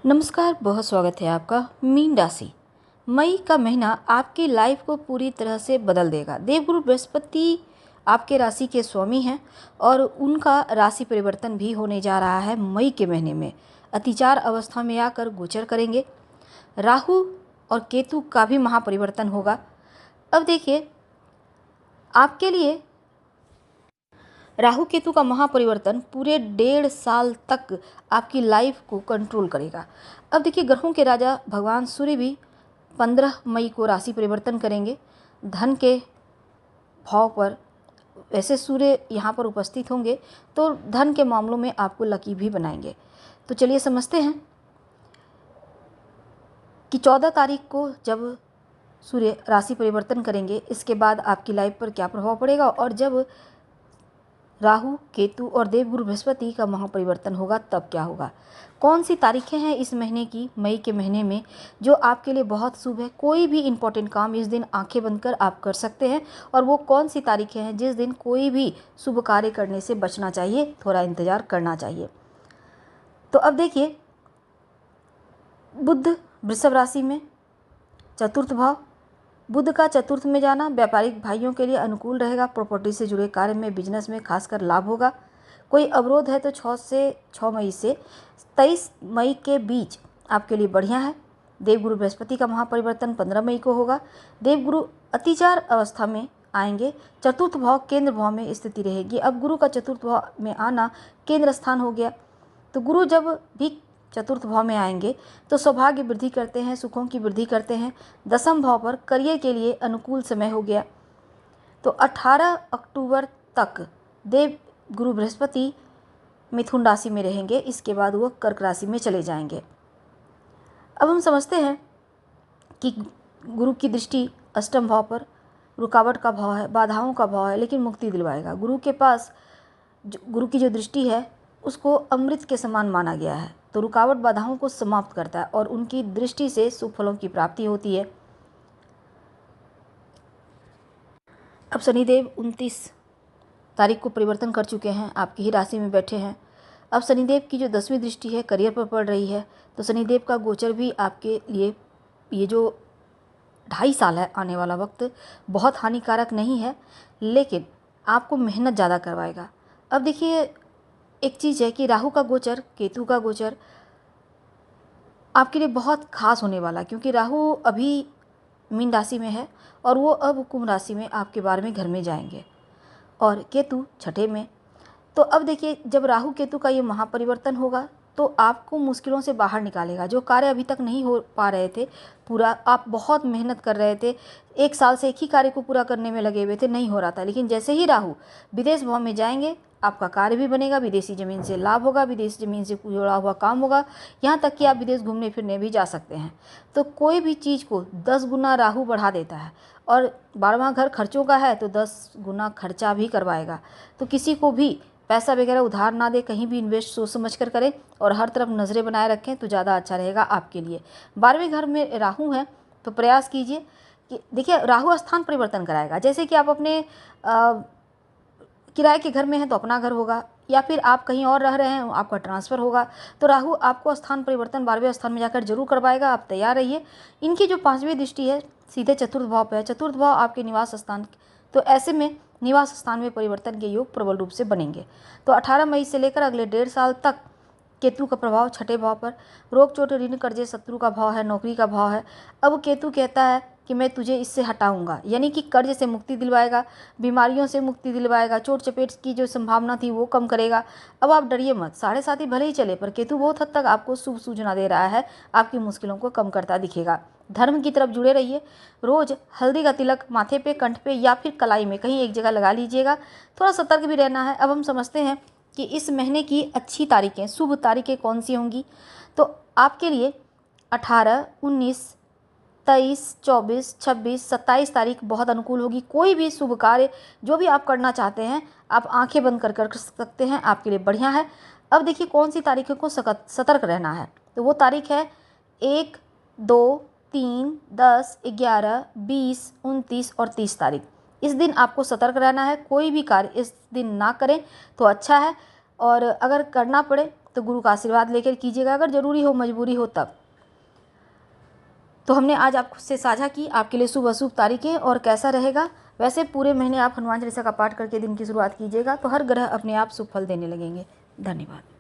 नमस्कार, बहुत स्वागत है आपका। मीन राशि, मई का महीना आपकी लाइफ को पूरी तरह से बदल देगा। देवगुरु बृहस्पति आपके राशि के स्वामी हैं और उनका राशि परिवर्तन भी होने जा रहा है। मई के महीने में अतिचार अवस्था में आकर गोचर करेंगे। राहु और केतु का भी महापरिवर्तन होगा। अब देखिए, आपके लिए राहु केतु का महापरिवर्तन पूरे 1.5 साल तक आपकी लाइफ को कंट्रोल करेगा। अब देखिए, ग्रहों के राजा भगवान सूर्य भी 15 मई को राशि परिवर्तन करेंगे धन के भाव पर। वैसे सूर्य यहाँ पर उपस्थित होंगे तो धन के मामलों में आपको लकी भी बनाएंगे। तो चलिए समझते हैं कि 14 तारीख को जब सूर्य राशि परिवर्तन करेंगे, इसके बाद आपकी लाइफ पर क्या प्रभाव पड़ेगा, और जब राहु केतु और देवगुरु बृहस्पति का महापरिवर्तन होगा तब क्या होगा। कौन सी तारीखें हैं इस महीने की, मई के महीने में, जो आपके लिए बहुत शुभ है। कोई भी इम्पोर्टेंट काम इस दिन आंखें बंद कर आप कर सकते हैं। और वो कौन सी तारीखें हैं जिस दिन कोई भी शुभ कार्य करने से बचना चाहिए, थोड़ा इंतजार करना चाहिए। तो अब देखिए, बुध वृषभ राशि में चतुर्थ भाव, बुध का चतुर्थ में जाना व्यापारिक भाइयों के लिए अनुकूल रहेगा। प्रॉपर्टी से जुड़े कार्य में, बिजनेस में खासकर लाभ होगा। कोई अवरोध है तो 6 मई से 23 मई के बीच आपके लिए बढ़िया है। देवगुरु बृहस्पति का महापरिवर्तन 15 मई को होगा। देवगुरु अतिचार अवस्था में आएंगे। चतुर्थ भाव केंद्र भाव में स्थिति रहेगी। अब गुरु का चतुर्थ भाव में आना केंद्र स्थान हो गया। तो गुरु जब भी चतुर्थ भाव में आएंगे तो सौभाग्य वृद्धि करते हैं, सुखों की वृद्धि करते हैं। दसम भाव पर करियर के लिए अनुकूल समय हो गया। तो 18 अक्टूबर तक देव गुरु बृहस्पति मिथुन राशि में रहेंगे। इसके बाद वो कर्क राशि में चले जाएंगे। अब हम समझते हैं कि गुरु की दृष्टि अष्टम भाव पर रुकावट का भाव है, बाधाओं का भाव है, लेकिन मुक्ति दिलवाएगा। गुरु के पास गुरु की जो दृष्टि है उसको अमृत के समान माना गया है। तो रुकावट बाधाओं को समाप्त करता है और उनकी दृष्टि से शुभ फलों की प्राप्ति होती है। अब शनिदेव 29 तारीख को परिवर्तन कर चुके हैं, आपकी ही राशि में बैठे हैं। अब शनिदेव की जो 10वीं दृष्टि है करियर पर पड़ रही है। तो शनिदेव का गोचर भी आपके लिए ये जो 2.5 साल है, आने वाला वक्त बहुत हानिकारक नहीं है, लेकिन आपको मेहनत ज़्यादा करवाएगा। अब देखिए, एक चीज़ है कि राहु का गोचर, केतु का गोचर आपके लिए बहुत खास होने वाला, क्योंकि राहु अभी मीन राशि में है और वो अब कुंभ राशि में आपके 12वें घर में जाएंगे और केतु छठे में। तो अब देखिए, जब राहु केतु का ये महापरिवर्तन होगा तो आपको मुश्किलों से बाहर निकालेगा। जो कार्य अभी तक नहीं हो पा रहे थे पूरा, आप बहुत मेहनत कर रहे थे, 1 साल से एक ही कार्य को पूरा करने में लगे हुए थे, नहीं हो रहा था, लेकिन जैसे ही राहु विदेश भाव में जाएंगे आपका कार्य भी बनेगा। विदेशी ज़मीन से लाभ होगा, विदेशी ज़मीन से जुड़ा हुआ काम होगा, यहाँ तक कि आप विदेश घूमने फिरने भी जा सकते हैं। तो कोई भी चीज़ को 10 गुना राहु बढ़ा देता है, और 12वां घर खर्चों का है तो 10 गुना खर्चा भी करवाएगा। तो किसी को भी पैसा वगैरह उधार ना दे, कहीं भी इन्वेस्ट सोच समझ कर करें और हर तरफ नज़रें बनाए रखें तो ज़्यादा अच्छा रहेगा आपके लिए। 12वें घर में राहु है तो प्रयास कीजिए कि देखिए, राहु स्थान परिवर्तन कराएगा। जैसे कि आप अपने किराए के घर में हैं तो अपना घर होगा, या फिर आप कहीं और रह रहे हैं आपका ट्रांसफ़र होगा। तो राहु आपको स्थान परिवर्तन 12वें स्थान में जाकर जरूर करवाएगा, आप तैयार रहिए। इनकी जो 5वीं दृष्टि है सीधे चतुर्थ भाव पे है, चतुर्थ भाव आपके निवास स्थान, तो ऐसे में निवास स्थान में परिवर्तन के योग प्रबल रूप से बनेंगे। तो 18 मई से लेकर अगले 1.5 साल तक केतु का प्रभाव छठे भाव पर, रोग चोट ऋण कर्जे शत्रु का भाव है, नौकरी का भाव है। अब केतु कहता है कि मैं तुझे इससे हटाऊंगा, यानी कि कर्ज से मुक्ति दिलवाएगा, बीमारियों से मुक्ति दिलवाएगा, चोट चपेट की जो संभावना थी वो कम करेगा। अब आप डरिए मत, 7.5 भले ही चले पर केतु बहुत हद तक आपको शुभ सूचना दे रहा है, आपकी मुश्किलों को कम करता दिखेगा। धर्म की तरफ जुड़े रहिए। रोज हल्दी का तिलक माथे पे, कंठ पे या फिर कलाई में कहीं एक जगह लगा लीजिएगा। थोड़ा सतर्क भी रहना है। अब हम समझते हैं कि इस महीने की अच्छी तारीखें, शुभ तारीखें कौन सी होंगी। तो आपके लिए 18, 19, 23, 24, 26, 27 तारीख बहुत अनुकूल होगी। कोई भी शुभ कार्य जो भी आप करना चाहते हैं आप आंखें बंद कर सकते हैं, आपके लिए बढ़िया है। अब देखिए, कौन सी तारीखों को सतर्क रहना है। तो वो तारीख है 1, 2, 3, 10, 11, 20, 29 और 30 तारीख। इस दिन आपको सतर्क रहना है। कोई भी कार्य इस दिन ना करें तो अच्छा है, और अगर करना पड़े तो गुरु का आशीर्वाद लेकर कीजिएगा, अगर ज़रूरी हो, मजबूरी हो तब। तो हमने आज आपसे साझा की आपके लिए शुभ अशुभ तारीखें और कैसा रहेगा। वैसे पूरे महीने आप हनुमान चालीसा का पाठ करके दिन की शुरुआत कीजिएगा तो हर ग्रह अपने आप शुभ फल देने लगेंगे। धन्यवाद।